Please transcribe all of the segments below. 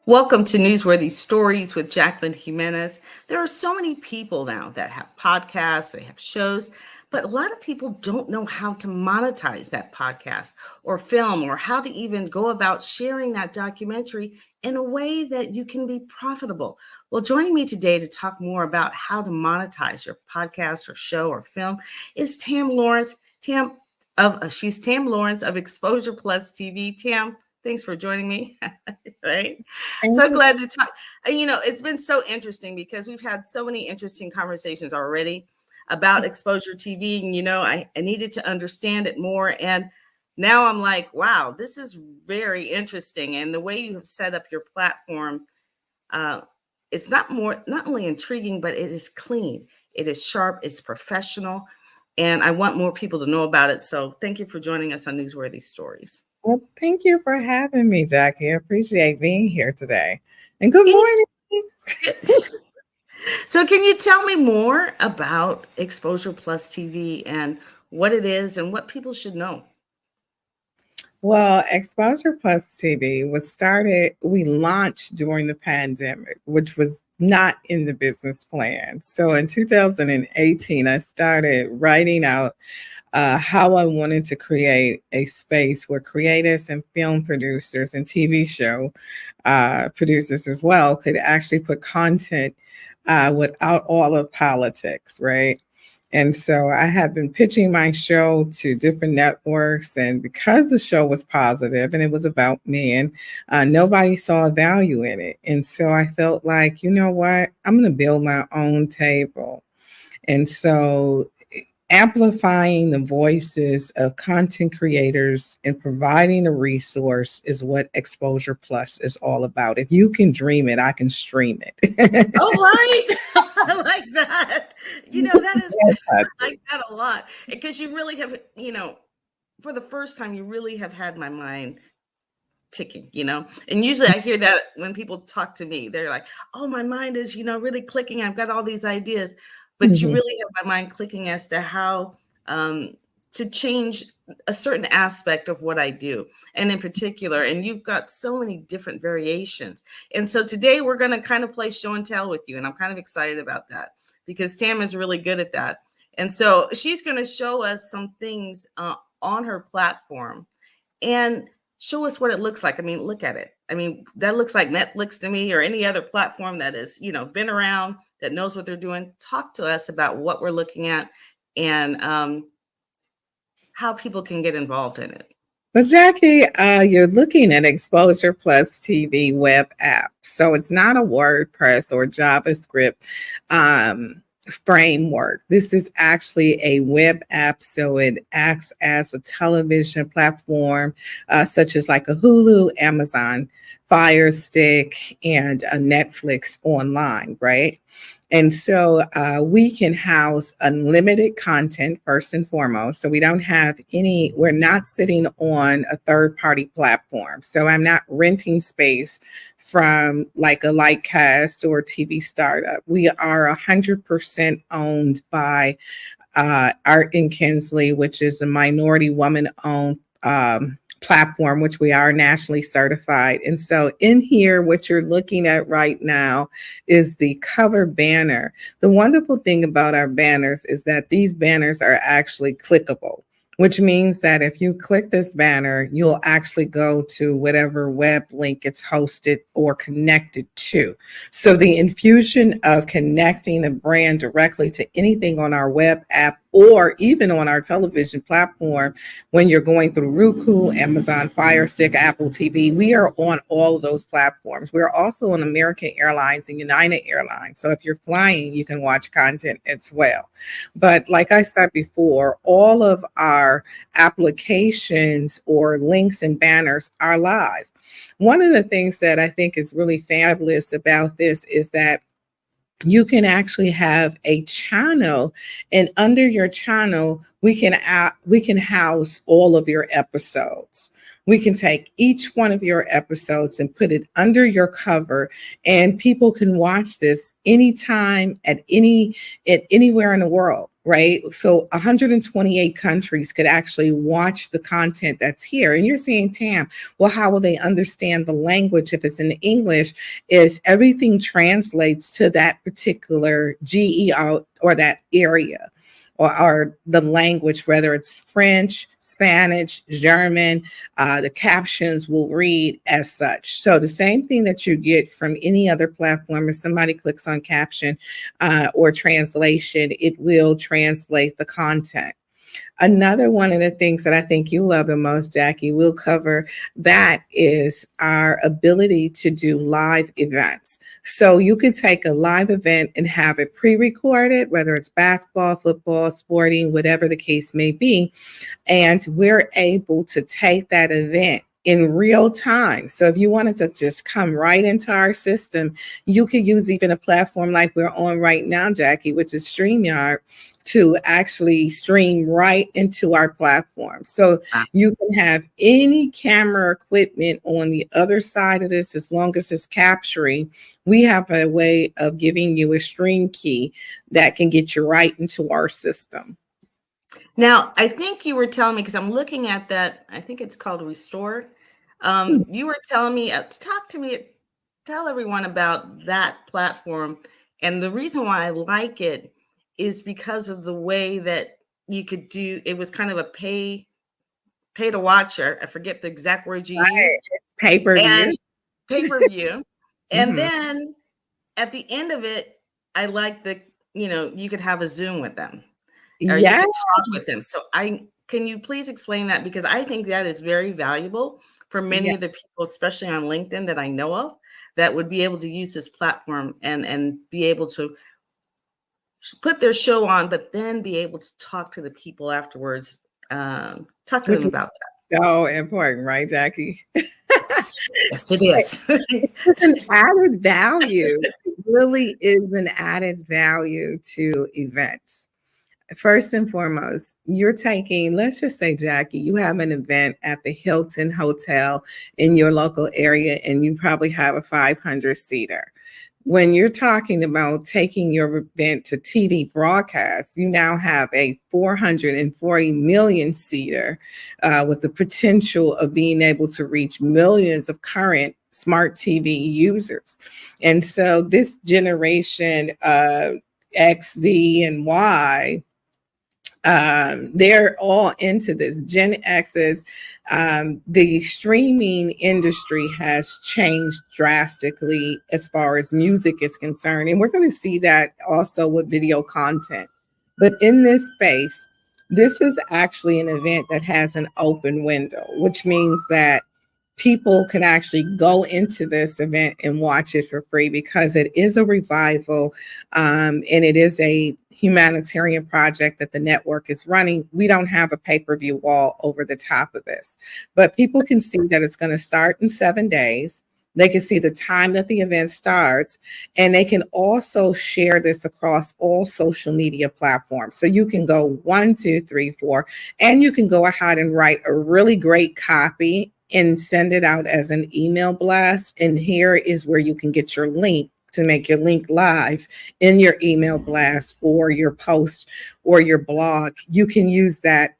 Welcome to Newsworthy Stories with Jacqueline Jimenez. There are so many people now that have podcasts, they have shows, but a lot of people don't know how to monetize that podcast or film or how to even go about sharing that documentary in a way that you can be profitable. Well, joining me today to talk more about how to monetize your podcast or show or film is Tam Lawrence. She's Tam Lawrence of Exposure Plus TV. Tam, thanks for joining me. Right? Thank So you. glad to talk. And it's been so interesting because we've had so many interesting conversations already about exposure TV. And I needed to understand it more. And now I'm like, wow, this is very interesting. And the way you have set up your platform, uh, it's not only intriguing, but it is clean. It is sharp, it's professional. And I want more people to know about it. So thank you for joining us on Newsworthy Stories. Well, thank you for having me, Jackie. I appreciate being here today. And good Can morning. you So can you tell me more about Exposure Plus TV and what it is and what people should know? Well, Exposure Plus TV we launched during the pandemic, which was not in the business plan. So in 2018, I started writing out how I wanted to create a space where creators and film producers and TV show producers as well could actually put content without all of politics, right? And so I have been pitching my show to different networks, and because the show was positive and it was about men, nobody saw value in it. And so I felt like, you know what, I'm going to build my own table. And so amplifying the voices of content creators and providing a resource is what Exposure Plus is all about. If you can dream it, I can stream it. Oh, right. I like that. That is, I like that a lot because you really have, for the first time, you really have had my mind ticking. And usually I hear that when people talk to me, they're like, oh, my mind is, really clicking. I've got all these ideas, but you Mhm. really have my mind clicking as to how um, to change a certain aspect of what I do. And in particular, and you've got so many different variations. And so today we're going to kind of play show and tell with you. And I'm kind of excited about that because Tam is really good at that. And so she's going to show us some things on her platform and show us what it looks like. I mean, look at it. I mean, that looks like Netflix to me or any other platform that is, been around, that knows what they're doing. Talk to us about what we're looking at and how people can get involved in it. But Jackie, you're looking at Exposure Plus TV web app. So it's not a WordPress or JavaScript um, framework. This is actually a web app. So it acts as a television platform, such as like a Hulu, Amazon Fire Stick, and a Netflix online, right? And so we can house unlimited content first and foremost. So we're not sitting on a third party platform. So I'm not renting space from like a Lightcast or TV startup. We are 100% owned by Art and Kinsley, which is a minority woman owned platform, which we are nationally certified. And so in here, what you're looking at right now is the cover banner. The wonderful thing about our banners is that these banners are actually clickable, which means that if you click this banner, you'll actually go to whatever web link it's hosted or connected to. So the infusion of connecting a brand directly to anything on our web app or even on our television platform, when you're going through Roku, Amazon Fire Stick, Apple TV, we are on all of those platforms. We're also on American Airlines and United Airlines. So if you're flying, you can watch content as well. But like I said before, all of our applications or links and banners are live. One of the things that I think is really fabulous about this is that you can actually have a channel, and under your channel we can house all of your episodes. We can take each one of your episodes and put it under your cover, and people can watch this anytime at anywhere in the world, right? So 128 countries could actually watch the content that's here. And you're saying, Tam, well, how will they understand the language if it's in English? Is everything translates to that particular GEO or that area, or the language, whether it's French, Spanish, German, the captions will read as such. So the same thing that you get from any other platform, if somebody clicks on caption or translation, it will translate the content. Another one of the things that I think you love the most, Jackie, we'll cover that, is our ability to do live events. So you can take a live event and have it pre-recorded, whether it's basketball, football, sporting, whatever the case may be, and we're able to take that event in real time. So if you wanted to just come right into our system, you could use even a platform like we're on right now, Jackie, which is StreamYard, to actually stream right into our platform. So you can have any camera equipment on the other side of this, as long as it's capturing. We have a way of giving you a stream key that can get you right into our system. Now, I think you were telling me, because I'm looking at that, I think it's called Restore. You were telling me, talk to me, tell everyone about that platform. And the reason why I like it is because of the way that you could do it. Was kind of a pay to watch, or I forget the exact word you used, Right. It's pay-per-view. and pay-per-view. And Mhm. then at the end of it, I like the, you could have a Zoom with them, or you Yeah. could talk with them. So can you please explain that? Because I think that is very valuable for Yeah. many of the people, especially on LinkedIn, that I know of, that would be able to use this platform and be able to put their show on, but then be able to talk to the people afterwards. Talk to them Which is about so important, right, Jackie? Yes, yes, it is. It's an added value. It really is an added value to events. First and foremost, you're taking, let's just say, Jackie, you have an event at the Hilton Hotel in your local area, and you probably have a 500 seater. When you're talking about taking your event to TV broadcast, you now have a 440 million seater with the potential of being able to reach millions of current smart TV users. And so this generation, X, Z, and Y, they're all into this. Gen X's, the streaming industry has changed drastically as far as music is concerned. And we're going to see that also with video content. But in this space, this is actually an event that has an open window, which means that people can actually go into this event and watch it for free, because it is a revival, and it is a humanitarian project that the network is running. We don't have a pay-per-view wall over the top of this, but people can see that it's going to start in 7 days. They can see the time that the event starts, and they can also share this across all social media platforms. So you can go 1, 2, 3, 4, and you can go ahead and write a really great copy and send it out as an email blast. And here is where you can get your link to make your link live in your email blast or your post or your blog. You can use that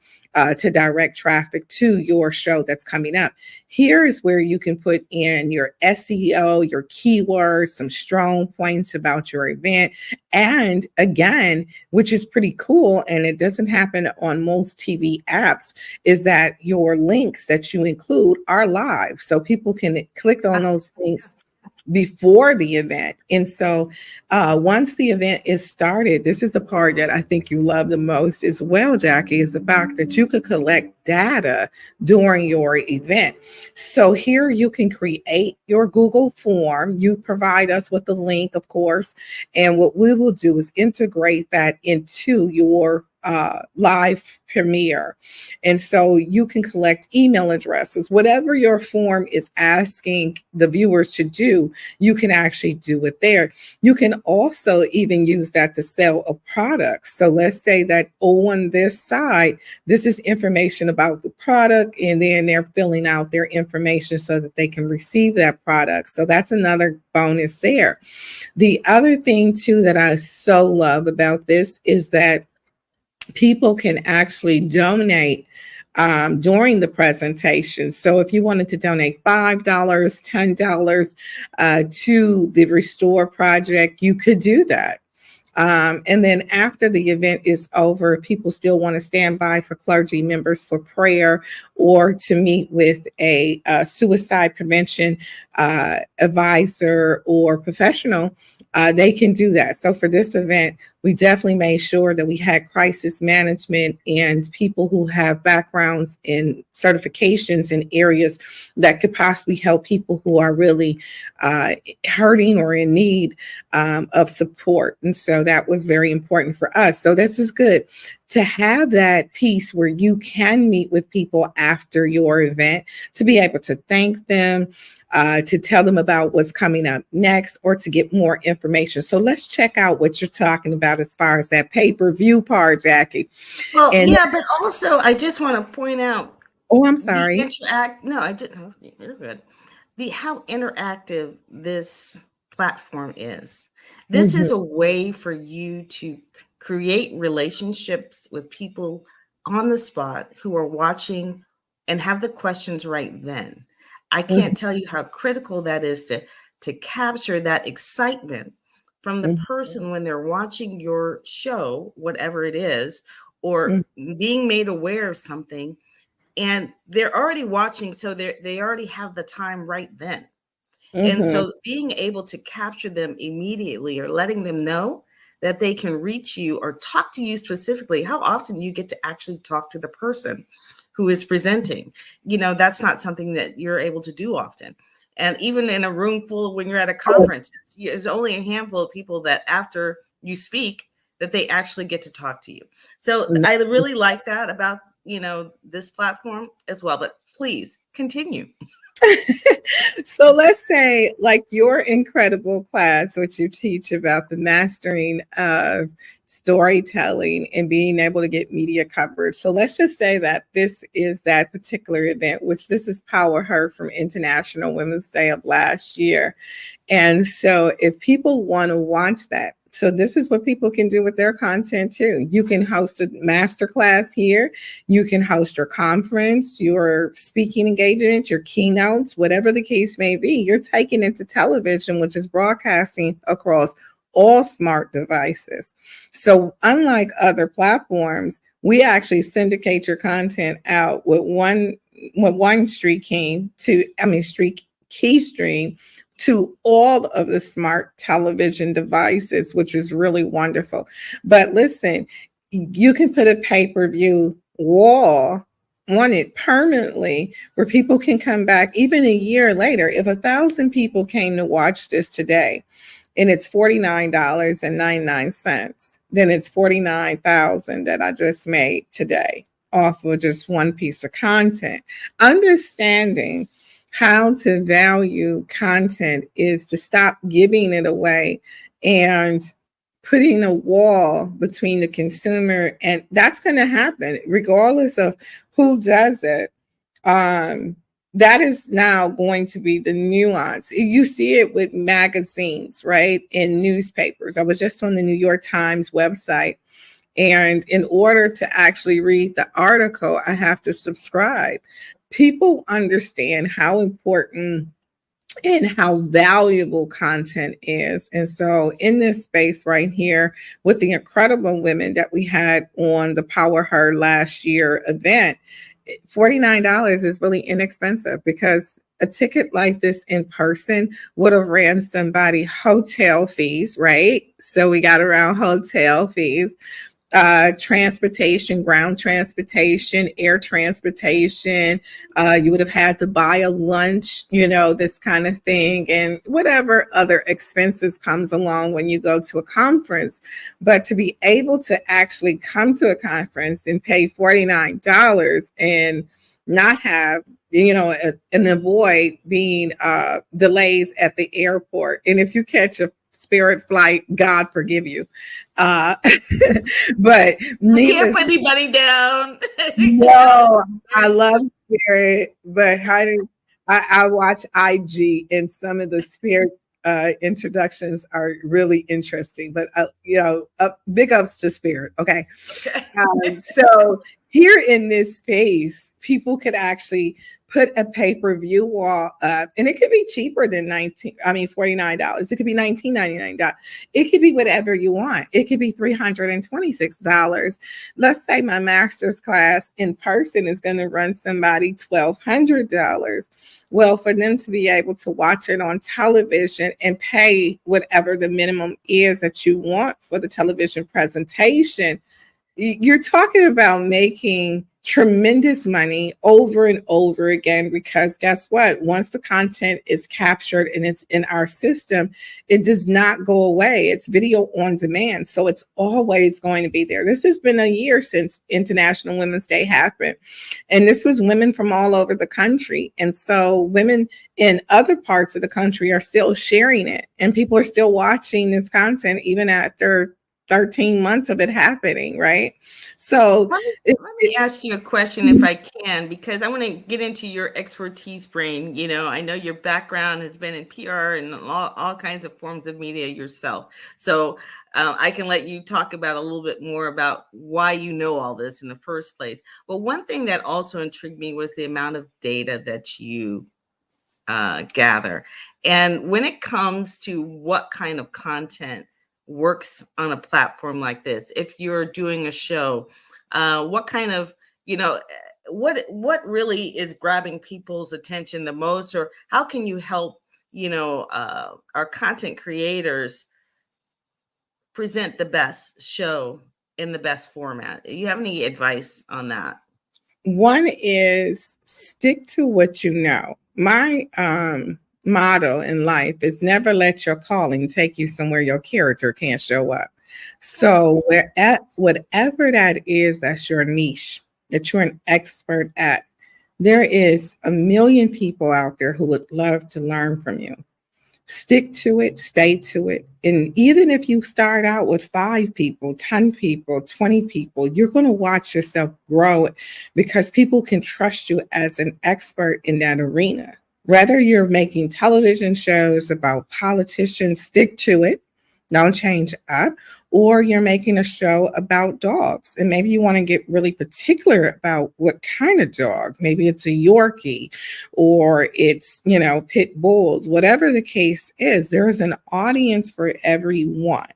to direct traffic to your show that's coming up. Here is where you can put in your SEO, your keywords, some strong points about your event. And again, which is pretty cool, and it doesn't happen on most TV apps, is that your links that you include are live. So people can click on those links before the event. And so once the event is started, this is the part that I think you love the most as well, Jackie, is the fact that you could collect data during your event. So here you can create your Google form. You provide us with the link, of course. And what we will do is integrate that into your live premiere. And so you can collect email addresses. Whatever your form is asking the viewers to do, you can actually do it there. You can also even use that to sell a product. So let's say that on this side, this is information about the product, and then they're filling out their information so that they can receive that product. So that's another bonus there. The other thing too that I so love about this is that people can actually donate during the presentation. So if you wanted to donate $5, $10 to the Restore Project, you could do that. And then after the event is over, people still want to stand by for clergy members for prayer or to meet with a suicide prevention advisor or professional. They can do that. So for this event, we definitely made sure that we had crisis management and people who have backgrounds in certifications in areas that could possibly help people who are really hurting or in need of support. And so that was very important for us. So this is good to have that piece where you can meet with people after your event to be able to thank them, to tell them about what's coming up next, or to get more information. So let's check out what you're talking about as far as that pay-per-view part, Jackie. Well, And yeah, but also I just want to point out oh, I'm the sorry. interact. No, I didn't. You're good. The how interactive this platform is. This Mhm, is a way for you to create relationships with people on the spot who are watching and have the questions right then. I mhm, can't tell you how critical that is to capture that excitement from the mhm, person when they're watching your show, whatever it is, or mhm, being made aware of something, and they're already watching, so they already have the time right then. And mhm, so being able to capture them immediately or letting them know that they can reach you or talk to you specifically, how often you get to actually talk to the person who is presenting. That's not something that you're able to do often. And even in a room full, when you're at a conference, there's only a handful of people that after you speak, that they actually get to talk to you. So mhm. I really like that about, this platform as well. But please continue. So let's say, like your incredible class, which you teach about the mastering of storytelling and being able to get media coverage. So let's just say that this is that particular event, which this is Power Her from International Women's Day of last year. And so if people want to watch that, so this is what people can do with their content too. You can host a masterclass here. You can host your conference, your speaking engagement, your keynotes, whatever the case may be. You're taking it to television, which is broadcasting across all smart devices. So unlike other platforms, we actually syndicate your content out with one street key stream to all of the smart television devices, which is really wonderful. But listen, you can put a pay-per-view wall on it permanently where people can come back even a year later. If 1,000 people came to watch this today and it's $49.99, then it's 49,000 that I just made today off of just one piece of content. Understanding how to value content is to stop giving it away and putting a wall between the consumer, and that's going to happen regardless of who does it. um that is now going to be the nuance. You see it with magazines, right, in newspapers. I was just on the New York Times website, and in order to actually read the article, I have to subscribe. People understand how important and how valuable content is. And so, in this space right here, with the incredible women that we had on the Power Her last year event, $49 is really inexpensive because a ticket like this in person would have ran somebody hotel fees, right? So we got around hotel fees, transportation, ground transportation, air transportation. You would have had to buy a lunch, this kind of thing, and whatever other expenses comes along when you go to a conference. But to be able to actually come to a conference and pay $49 and not have and avoid being delays at the airport. And if you catch a Spirit flight, God forgive you. Uh, but I can't needless, put anybody down. no, I love Spirit, but how do I watch IG and some of the Spirit introductions are really interesting, but big ups to Spirit. Okay. Okay. So here in this space, people could actually put a pay-per-view wall up, and it could be cheaper than $49. It could be $19.99. It could be whatever you want. It could be $326. Let's say my master's class in person is going to run somebody $1,200. Well, for them to be able to watch it on television and pay whatever the minimum is that you want for the television presentation, you're talking about making tremendous money over and over again, because guess what? Once the content is captured and it's in our system, it does not go away. It's video on demand. So it's always going to be there. This has been a year since International Women's Day happened. And this was women from all over the country. And so women in other parts of the country are still sharing it. And people are still watching this content even after 13 months of it happening, right? So Let me ask you a question if I can, because I want to get into your expertise brain. I know your background has been in PR and all kinds of forms of media yourself. So I can let you talk about a little bit more about why you know all this in the first place. But one thing that also intrigued me was the amount of data that you gather. And when it comes to what kind of content works on a platform like this, if you're doing a show, what kind of, what really is grabbing people's attention the most, or how can you help, our content creators present the best show in the best format? Do you have any advice on that? one is stick to what you know. My motto in life is never let your calling take you somewhere your character can't show up. So where at whatever that is, that's your niche, that you're an expert at. There is a million people out there who would love to learn from you. Stick to it, stay to it. And even if you start out with 5 people, 10 people, 20 people, you're going to watch yourself grow because people can trust you as an expert in that arena. Whether you're making television shows about politicians, stick to it, don't change up, or you're making a show about dogs. And maybe you want to get really particular about what kind of dog. Maybe it's a Yorkie or it's, pit bulls, whatever the case is, there is an audience for everyone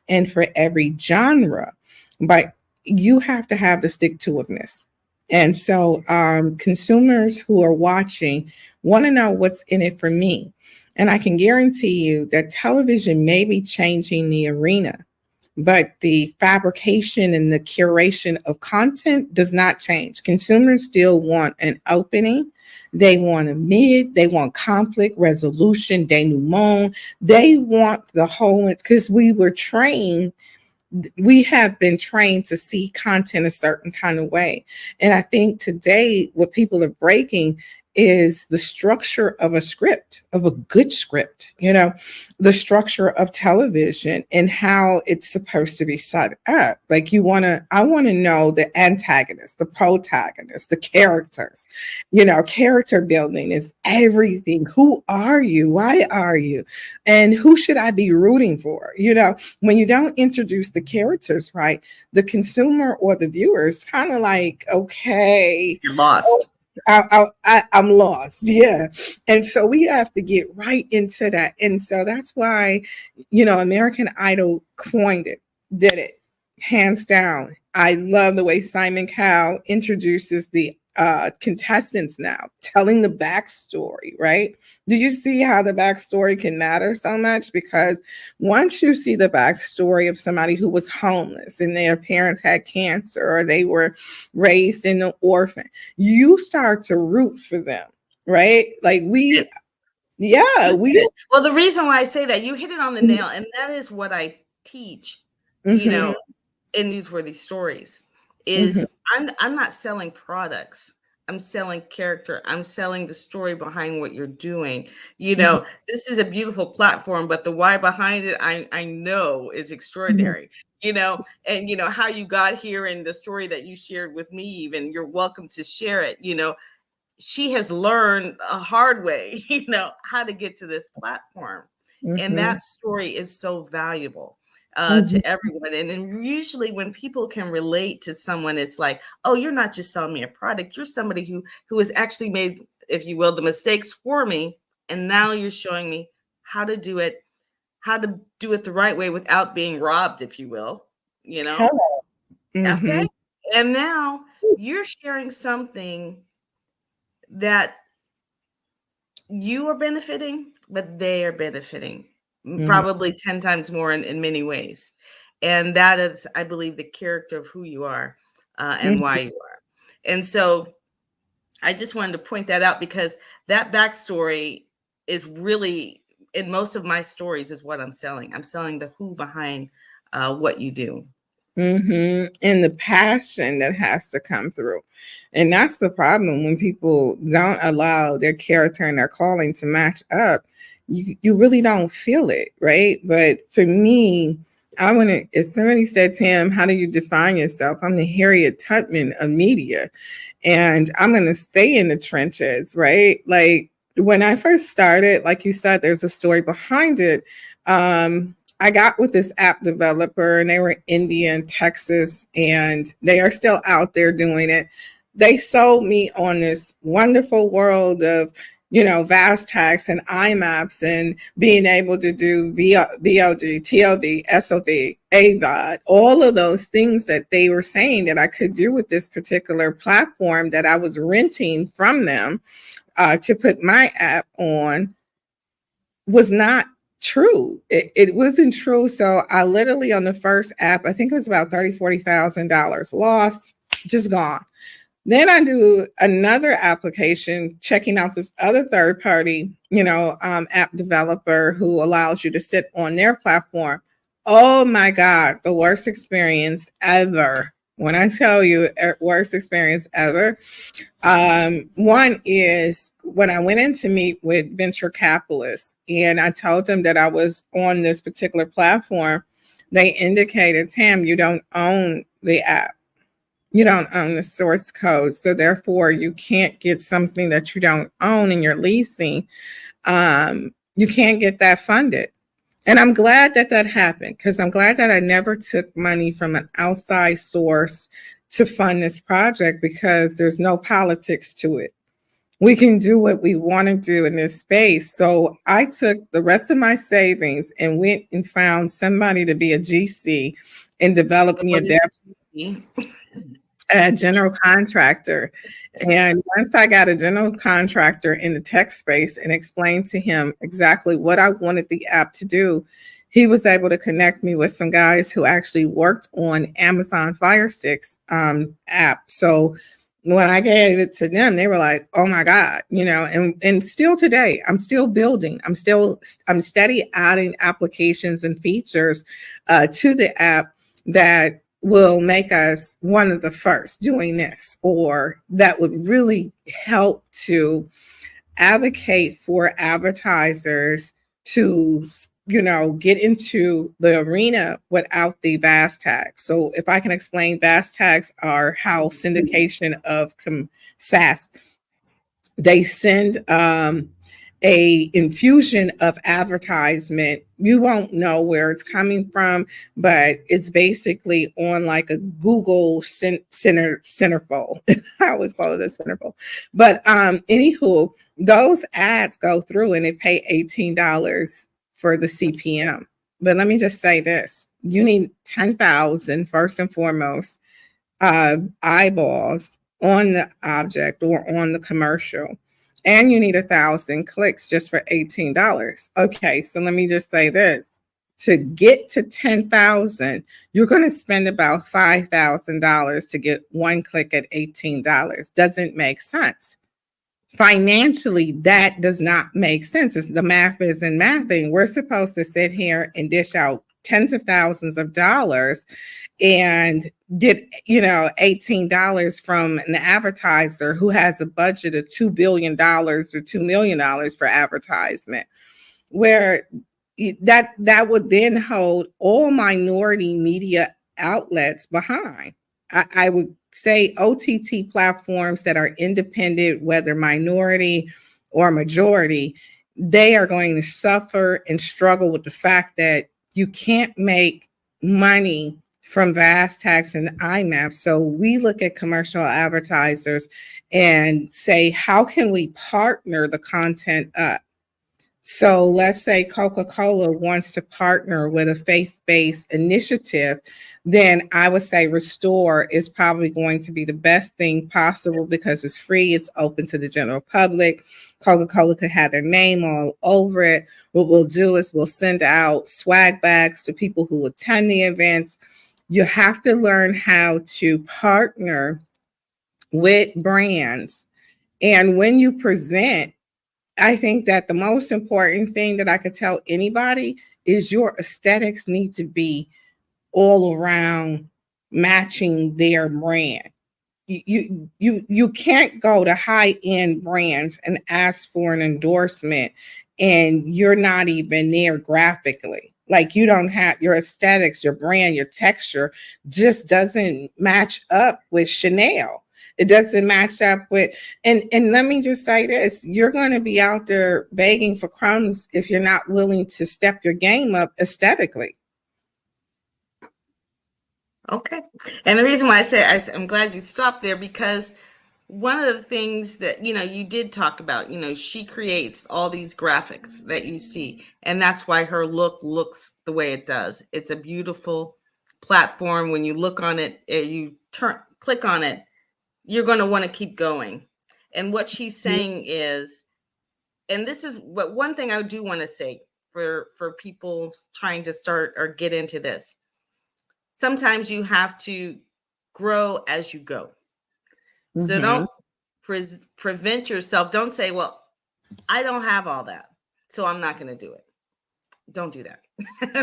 and for every genre. But you have to have the stick to itness. And so consumers who are watching want to know what's in it for me. And I can guarantee you that television may be changing the arena, but the fabrication and the curation of content does not change. Consumers still want an opening. They want a mid. They want conflict resolution, denouement. They want the whole, because we have been trained to see content a certain kind of way. And I think today what people are breaking is the structure of a script, of a good script, the structure of television and how it's supposed to be set up. Like I want to know the antagonist, the protagonist, the characters, character building is everything. Who are you? Why are you? And who should I be rooting for? When you don't introduce the characters right, the consumer or the viewers kind of like, okay, You're lost. I'm lost. Yeah. And so we have to get right into that. And so that's why, American Idol coined it, did it, hands down. I love the way Simon Cowell introduces the contestants now, telling the backstory, right? Do you see how the backstory can matter so much? Because once you see the backstory of somebody who was homeless and their parents had cancer or they were raised in an orphan, you start to root for them, right? Like Well, the reason why I say that, you hit it on the nail, and that is what I teach, mm-hmm, in Newsworthy Stories, mm-hmm, is I'm not selling products. I'm selling character. I'm selling the story behind what you're doing. mm-hmm, This is a beautiful platform, but the why behind it, I know is mm-hmm, extraordinary. And how you got here and the story that you shared with me, even you're welcome to share it. She has learned a hard way, how to get to this platform. And Mm-hmm. that story is so valuable Mm-hmm. to everyone. And then usually when people can relate to someone, it's like, oh, you're not just selling me a product. You're somebody who has actually made, if you will, the mistakes for me. And now you're showing me how to do it, how to do it the right way without being robbed, if you will, you know? Hello. Okay. Mm-hmm. And now you're sharing something that you are benefiting, but they are benefiting Mm-hmm. probably 10 times more in many ways. And that is, I believe, the character of who you are and why you are. And so I just wanted to point that out because that backstory is really, in most of my stories, is what I'm selling. I'm selling the who behind what you do. Mm-hmm. And the passion that has to come through. And that's the problem when people don't allow their character and their calling to match up. You really don't feel it, right? But for me, I want to, if somebody said, Tim, how do you define yourself? I'm the Harriet Tubman of media, and I'm going to stay in the trenches, right? Like when I first started, like you said, there's a story behind it. I got with this app developer, and they were in India and Texas, and they are still out there doing it. They sold me on this wonderful world of, vast tags and IMAPs and being able to do VOD, TOD, SOD, AVOD, all of those things that they were saying that I could do with this particular platform that I was renting from them to put my app on was not true. It wasn't true. So I literally on the first app, I think it was about $40,000 lost, just gone. Then I do another application, checking out this other third party, app developer who allows you to sit on their platform. Oh my God, the worst experience ever. When I tell you worst experience ever, one is when I went in to meet with venture capitalists and I told them that I was on this particular platform, they indicated, Tam, you don't own the app. You don't own the source code. So therefore you can't get something that you don't own and you're leasing. You can't get that funded. And I'm glad that that happened because I'm glad that I never took money from an outside source to fund this project because there's no politics to it. We can do what we want to do in this space. So I took the rest of my savings and went and found somebody to be a GC and develop me What is it? a general contractor. And once I got a general contractor in the tech space and explained to him exactly what I wanted the app to do, he was able to connect me with some guys who actually worked on Amazon Fire Sticks app. So when I gave it to them, they were like, "Oh my God," and still today, I'm still building. I'm steady adding applications and features to the app that will make us one of the first doing this, or that would really help to advocate for advertisers to get into the arena without the VAS tags. So if I can explain, VAS tags are how syndication of SaaS, they send a infusion of advertisement. You won't know where it's coming from, but it's basically on like a Google centerfold. I always call it a centerfold. But anywho, those ads go through and they pay $18 for the CPM. But let me just say this: you need 10,000 first and foremost eyeballs on the object or on the commercial, and you need 1,000 clicks just for $18. Okay, so let me just say this: to get to 10,000, you're going to spend about $5,000 to get one click at $18. Doesn't make sense. Financially, that does not make sense. It's, the math isn't mathing. We're supposed to sit here and dish out tens of thousands of dollars and get $18 from an advertiser who has a budget of $2 billion or $2 million for advertisement, where that would then hold all minority media outlets behind. I would say OTT platforms that are independent, whether minority or majority, they are going to suffer and struggle with the fact that you can't make money from vast tax and IMAP. So we look at commercial advertisers and say, how can we partner the content up? So let's say Coca-Cola wants to partner with a faith-based initiative, then I would say Restore is probably going to be the best thing possible because it's free, it's open to the general public. Coca-Cola could have their name all over it. What we'll do is we'll send out swag bags to people who attend the events. You have to learn how to partner with brands. And when you present, I think that the most important thing that I could tell anybody is your aesthetics need to be all around matching their brand. You can't go to high-end brands and ask for an endorsement and you're not even there graphically. Like you don't have your aesthetics, your brand, your texture just doesn't match up with Chanel. It doesn't match up with, and let me just say this, you're going to be out there begging for crumbs if you're not willing to step your game up aesthetically. Okay. And the reason why I'm glad you stopped there, because one of the things that, you did talk about, she creates all these graphics that you see, and that's why her look looks the way it does. It's a beautiful platform. When you look on it, you click on it, you're going to want to keep going. And what she's saying is, and this is what one thing I do want to say for people trying to start or get into this. Sometimes you have to grow as you go. So don't prevent yourself. Don't say, well, I don't have all that, so I'm not going to do it. Don't do that.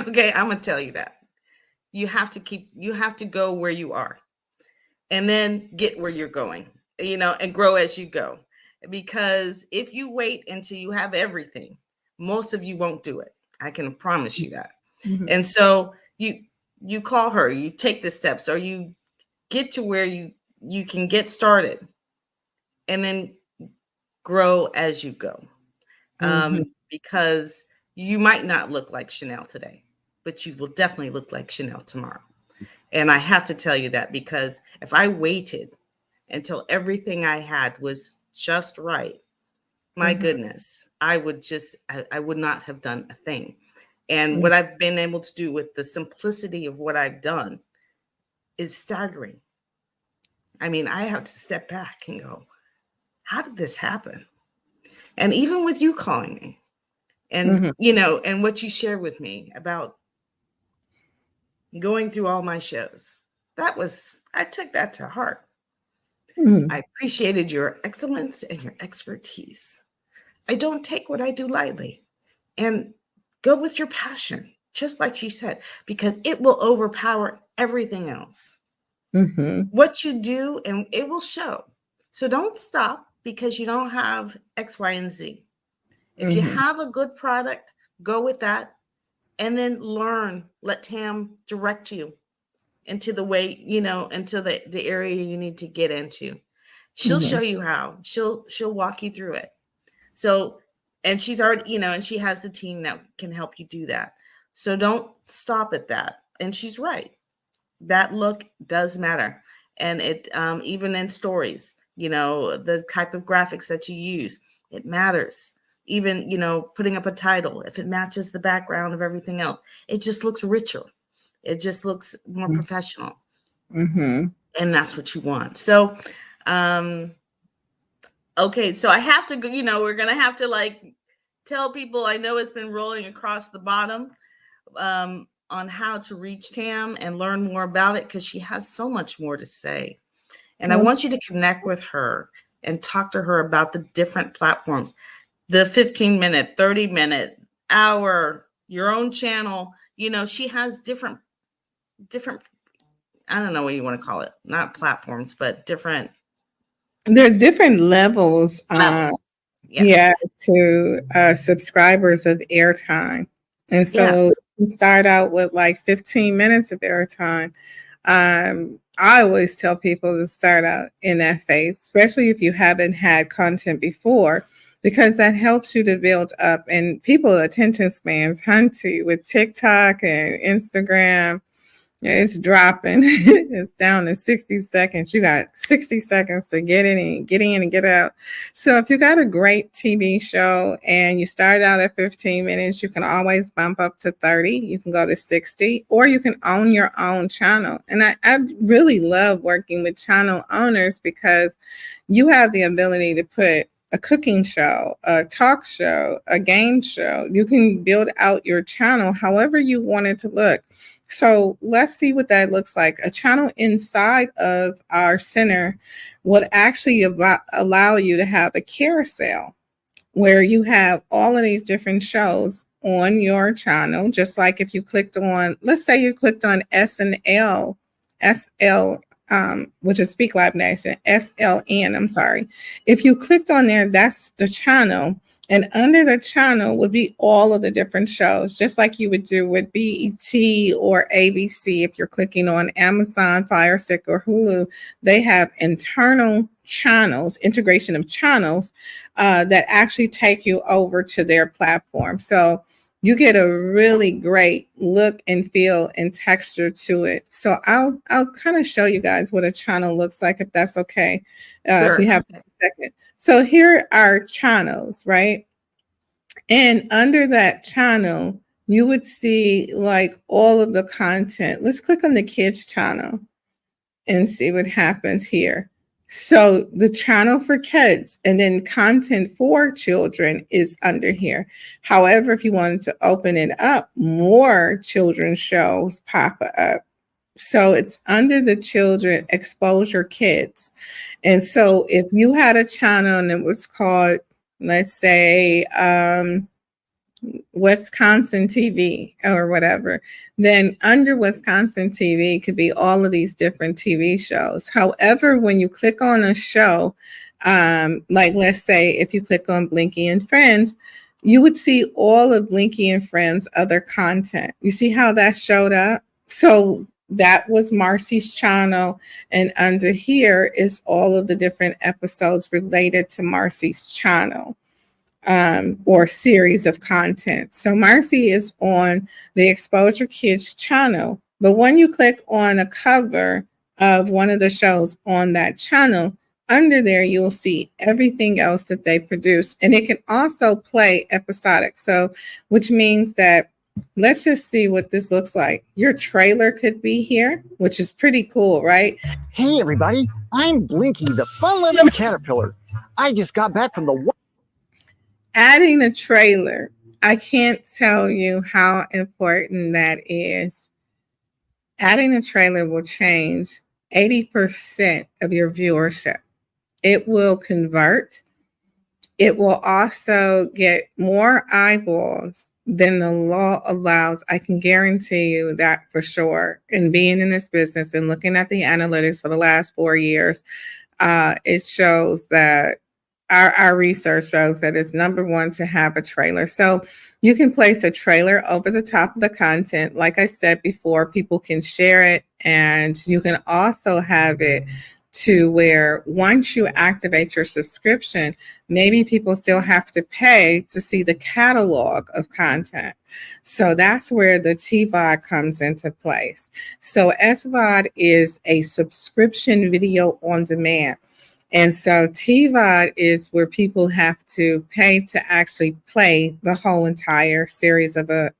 Okay, I'm going to tell you that. You have to go where you are and then get where you're going, and grow as you go. Because if you wait until you have everything, most of you won't do it. I can promise you that. And so you call her, you take the steps, or you get to where you can get started and then grow as you go. Because you might not look like Chanel today, but you will definitely look like Chanel tomorrow. And I have to tell you that, because if I waited until everything I had was just right, my goodness, I would not have done a thing. And what I've been able to do with the simplicity of what I've done is staggering. I mean, I have to step back and go, how did this happen? And even with you calling me and, and what you shared with me about going through all my shows, I took that to heart. I appreciated your excellence and your expertise. I don't take what I do lightly. And go with your passion, just like she said, because it will overpower everything else. What you do, and it will show. So don't stop because you don't have X, Y, and Z. If you have a good product, go with that, and then learn. Let Tam direct you into the way, into the area you need to get into. She'll show you how. She'll walk you through it. So, and she's already, and she has the team that can help you do that. So don't stop at that. And she's right. That look does matter. And it, even in stories, the type of graphics that you use, it matters. Even, putting up a title, if it matches the background of everything else, it just looks richer. It just looks more professional. And that's what you want. So, okay, so I have to go, we're going to have to tell people, I know it's been rolling across the bottom, on how to reach Tam and learn more about it, because she has so much more to say. And I want you to connect with her and talk to her about the different platforms, the 15-minute, 30-minute, hour, your own channel. She has different, I don't know what you want to call it, not platforms, but different. There's different levels. To subscribers of airtime. And so you start out with 15 minutes of airtime. I always tell people to start out in that phase, especially if you haven't had content before, because that helps you to build up. And people attention spans hunty with TikTok and Instagram. It's dropping. It's down to 60 seconds. You got 60 seconds to get in and get out. So if you got a great TV show and you start out at 15 minutes, you can always bump up to 30. You can go to 60, or you can own your own channel. And I really love working with channel owners because you have the ability to put a cooking show, a talk show, a game show. You can build out your channel however you want it to look. So let's see what that looks like. A channel inside of our center would actually allow you to have a carousel where you have all of these different shows on your channel. Just like if you clicked on, let's say you clicked on SNL, SL, which is Speak Live Nation, SLN, I'm sorry. If you clicked on there, that's the channel. And under the channel would be all of the different shows, just like you would do with BET or ABC. If you're clicking on Amazon, Fire Stick, or Hulu, they have internal channels, integration of channels that actually take you over to their platform. So you get a really great look and feel and texture to it. So I'll kind of show you guys what a channel looks like, if that's okay. If we have a second. So here are channels, right? And under that channel, you would see like all of the content. Let's click on the kids channel and see what happens here. So the channel for kids and then content for children is under here. However, if you wanted to open it up, more children's shows pop up. So it's under the children exposure kids. And so if you had a channel and it was called, let's say, Wisconsin TV or whatever, then under Wisconsin TV could be all of these different TV shows. However, when you click on a show, like let's say if you click on Blinky and Friends, you would see all of Blinky and Friends' other content. You see how that showed up? So that was Marcy's channel. And under here is all of the different episodes related to Marcy's channel. Or series of content. So Marcy is on the Exposure Kids channel, but when you click on a cover of one of the shows on that channel, under there you'll see everything else that they produce, and it can also play episodic. So, which means that let's just see what this looks like. Your trailer could be here, which is pretty cool, right? Hey everybody, I'm Blinky, the fun-loving caterpillar. I just got back from the adding a trailer. I can't tell you how important that is. Adding a trailer will change 80% of your viewership. It will convert. It will also get more eyeballs than the law allows. I can guarantee you that for sure. And being in this business and looking at the analytics for the last 4 years, it shows that our research shows that it's number one to have a trailer. So you can place a trailer over the top of the content. Like I said before, people can share it, and you can also have it to where once you activate your subscription, maybe people still have to pay to see the catalog of content. So that's where the TVOD comes into place. So SVOD is a subscription video on demand. And so TVOD is where people have to pay to actually play the whole entire series of a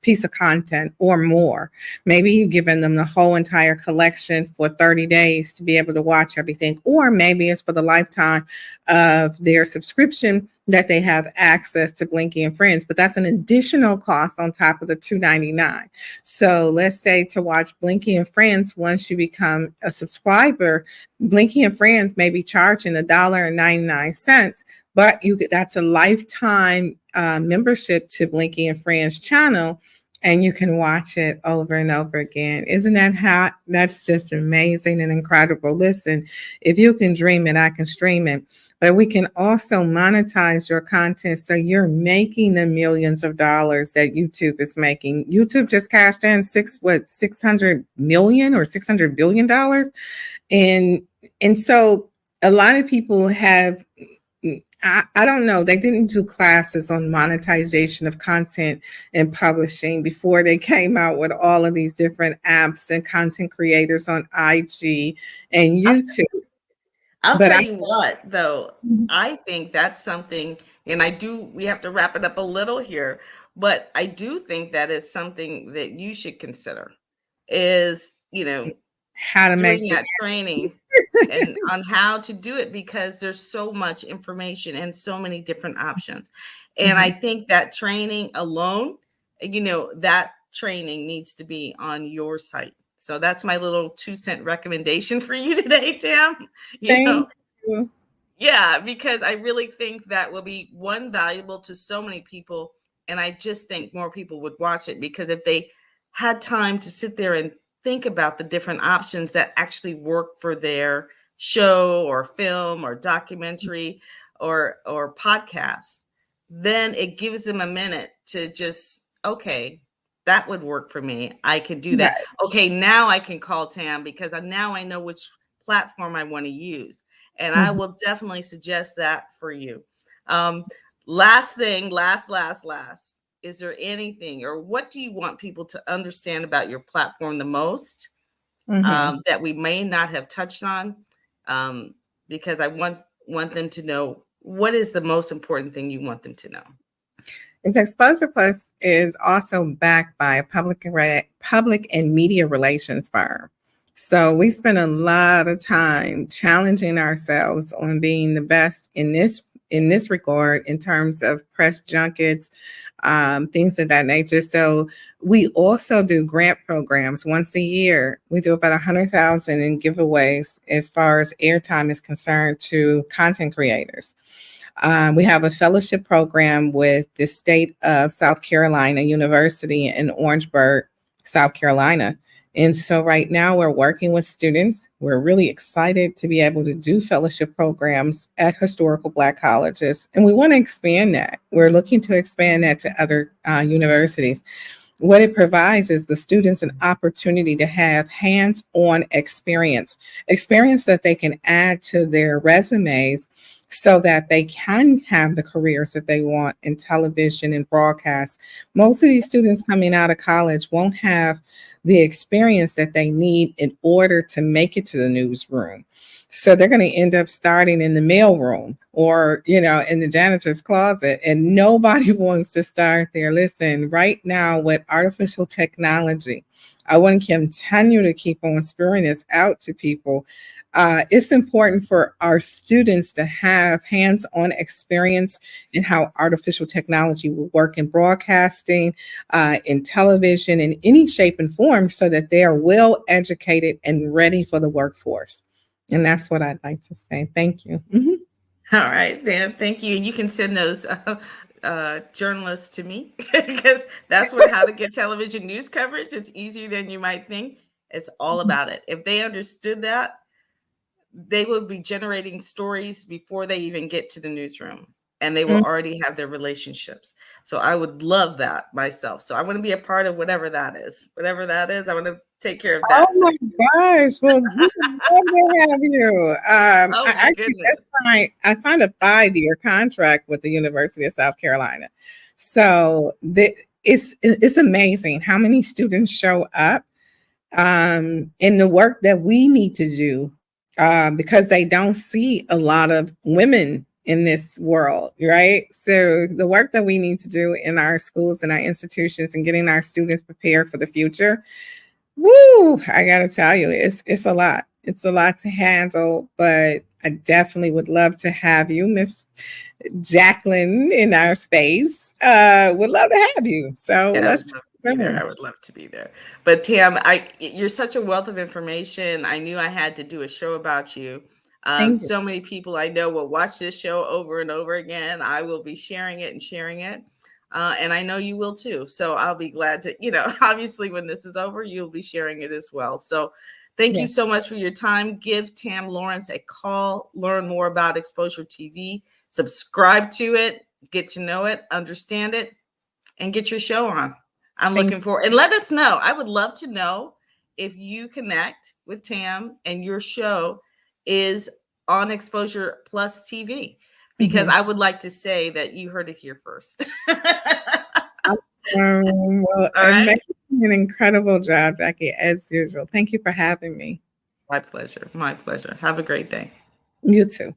piece of content or more. Maybe you've given them the whole entire collection for 30 days to be able to watch everything, or maybe it's for the lifetime of their subscription that they have access to Blinky and Friends, but that's an additional cost on top of the $2.99. So let's say to watch Blinky and Friends, once you become a subscriber, Blinky and Friends may be charging $1.99, but that's a lifetime membership to Blinky and Friends channel, and you can watch it over and over again. Isn't that hot? That's just amazing and incredible. Listen, if you can dream it, I can stream it. But we can also monetize your content so you're making the millions of dollars that YouTube is making. YouTube just cashed in $600 million or $600 billion. And so a lot of people have I don't know. They didn't do classes on monetization of content and publishing before they came out with all of these different apps and content creators on IG and YouTube. I'll But tell I you what, though, I think that's something, and we have to wrap it up a little here, but I do think that is something that you should consider is, how to make doing the that training and on how to do it because there's so much information and so many different options. And I Mhm. think that training alone, that training needs to be on your site. So that's my little 2 cent recommendation for you today, Tam. You know, Thank you. yeah, because I really think that will be one valuable to so many people. And I just think more people would watch it because if they had time to sit there and think about the different options that actually work for their show or film or documentary or podcast, then it gives them a minute to just, okay, that would work for me. I can do that. Right. Okay, now I can call Tam because now I know which platform I want to use, and I Mhm. will definitely suggest that for you. Um, last thing, last. Is there anything or what do you want people to understand about your platform the most Mhm. that we may not have touched on? Because I want them to know what is the most important thing you want them to know. Is Exposure Plus is also backed by a public and media relations firm. So we spend a lot of time challenging ourselves on being the best in this regard in terms of press junkets, things of that nature. So we also do grant programs once a year. We do about 100,000 in giveaways as far as airtime is concerned to content creators. We have a fellowship program with the state of South Carolina University in Orangeburg, South Carolina. And so right now we're working with students. We're really excited to be able to do fellowship programs at historical Black colleges. And we want to expand that. We're looking to expand that to other universities. What it provides is the students an opportunity to have hands-on experience that they can add to their resumes so that they can have the careers that they want in television and broadcast. Most of these students coming out of college won't have the experience that they need in order to make it to the newsroom. So they're going to end up starting in the mailroom or, in the janitor's closet, and nobody wants to start there. Listen, right now with artificial technology, I want to continue to keep on spurring this out to people. It's important for our students to have hands-on experience in how artificial technology will work in broadcasting, in television, in any shape and form, so that they are well educated and ready for the workforce. And that's what I'd like to say. Thank you. Mhm. All right, then. Thank you. And you can send those journalists to me because that's what how to get television news coverage. It's easier than you might think. It's all about it. If they understood that, they will be generating stories before they even get to the newsroom and they will Mm. already have their relationships. So I would love that myself. So I want to be a part of whatever that is. Whatever that is, I want to take care of Oh that my section. gosh. Well, we would love to have you. Oh I my actually goodness. I signed a 5-year contract with the University of South Carolina. So it's amazing how many students show up in the work that we need to do because they don't see a lot of women in this world, right? So the work that we need to do in our schools and our institutions and getting our students prepared for the future, woo, I gotta tell you, it's a lot. It's a lot to handle, but I definitely would love to have you, Miss Jacqueline, in our space. Would love to have you. So Yeah, I would let's love to be there. soon. I would love to be there. But Tam, you're such a wealth of information. I knew I had to do a show about you. Thank you. So many people I know will watch this show over and over again. I will be sharing it and sharing it. And I know you will too. So I'll be glad to, obviously when this is over, you'll be sharing it as well. So thank you Yeah. so much for your time. Give Tam Lawrence a call, learn more about Exposure TV, subscribe to it, get to know it, understand it, and get your show on. I'm Thank looking forward, and let us know. I would love to know if you connect with Tam and your show is on Exposure Plus TV because I would like to say that you heard it here first. Well, All and right. making an incredible job, Becky, as usual. Thank you for having me. My pleasure. My pleasure. Have a great day. You too.